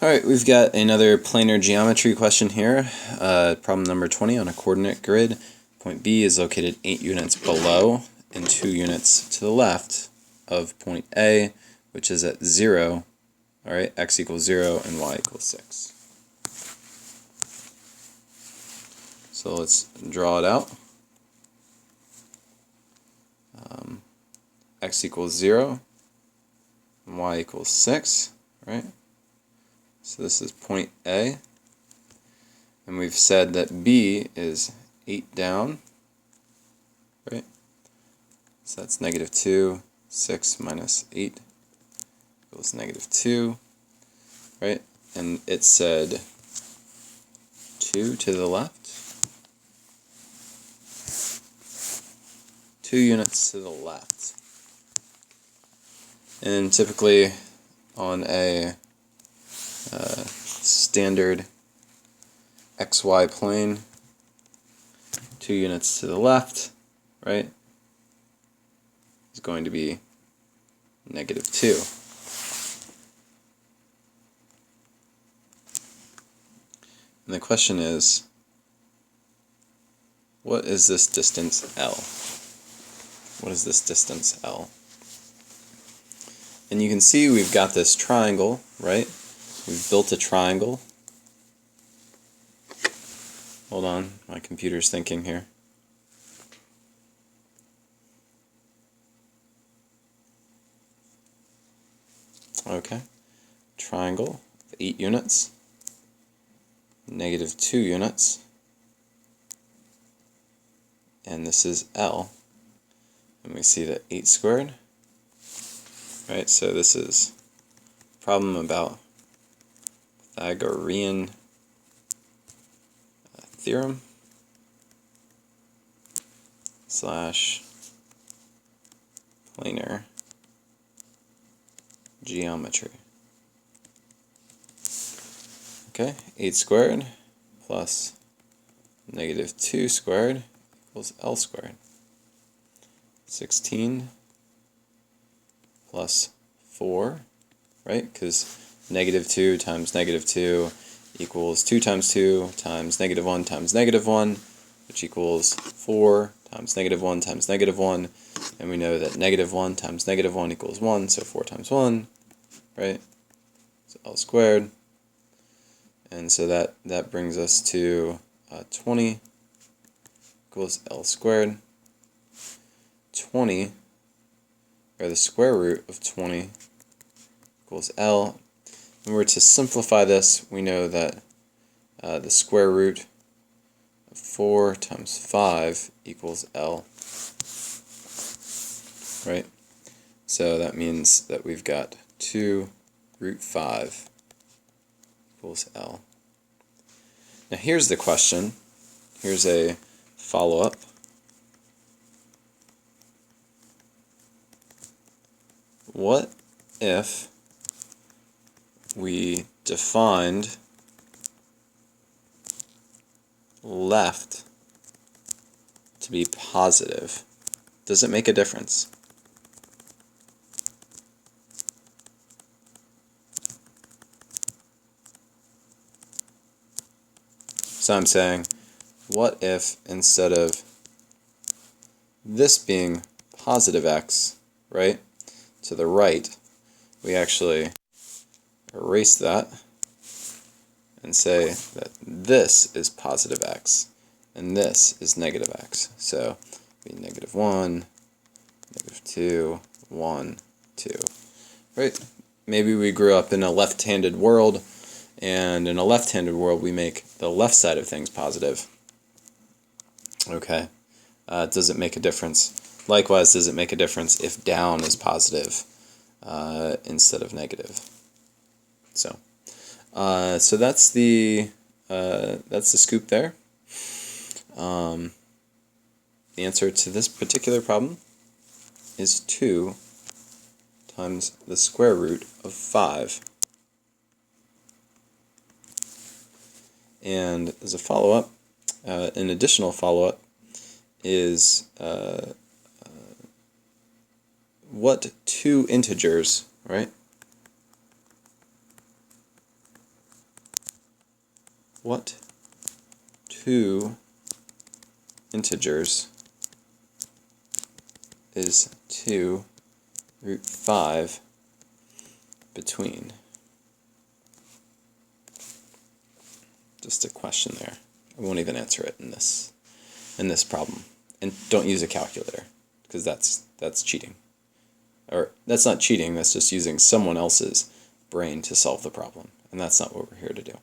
Alright, we've got another planar geometry question here. Problem number 20 on a coordinate grid. Point B is located 8 units below and 2 units to the left of point A, which is at 0. Alright, x equals 0 and y equals 6. So let's draw it out. X equals 0 and y equals 6, right? So this is point A, and we've said that B is 8 down, right? So that's negative 2, 6 minus 8 equals negative 2, right? And it said 2 to the left, 2 units to the left. And typically on a standard XY plane, 2 units to the left, right, is going to be negative 2. And the question is, what is this distance L? What is this distance L? And you can see we've got this triangle, right? We've built a triangle. Hold on, my computer's thinking here. Okay, triangle, 8 units, negative 2 units, and this is L. And we see that 8 squared, right? So this is a problem about Pythagorean theorem slash planar geometry. Okay, 8 squared plus negative 2 squared equals L squared. 16 plus 4, right? Because negative 2 times negative 2 equals 2 times 2 times negative 1 times negative 1, which equals 4 times negative 1 times negative 1, and we know that negative 1 times negative 1 equals 1, so 4 times 1, right? So L squared, and so that brings us to 20 equals L squared. 20, or the square root of 20, equals L. And we're to simplify this, we know that the square root of 4 times 5 equals L, right? So that means that we've got 2 root 5 equals L. Now here's the question. Here's a follow-up. What if we defined left to be positive? Does it make a difference? So I'm saying, what if instead of this being positive x, right, to the right, we actually erase that and say that this is positive x and this is negative x. So be negative 1, negative 2, 1, 2. Right? Maybe we grew up in a left-handed world, and in a left-handed world we make the left side of things positive. Okay. Does it make a difference? Likewise, does it make a difference if down is positive instead of negative? So that's the scoop there. The answer to this particular problem is 2 times the square root of 5. And as a follow-up, an additional follow-up is what two integers, right, what two integers is 2 root 5 between? Just a question there. I won't even answer it in this problem. And don't use a calculator, because that's cheating. Or that's not cheating, that's just using someone else's brain to solve the problem. And that's not what we're here to do.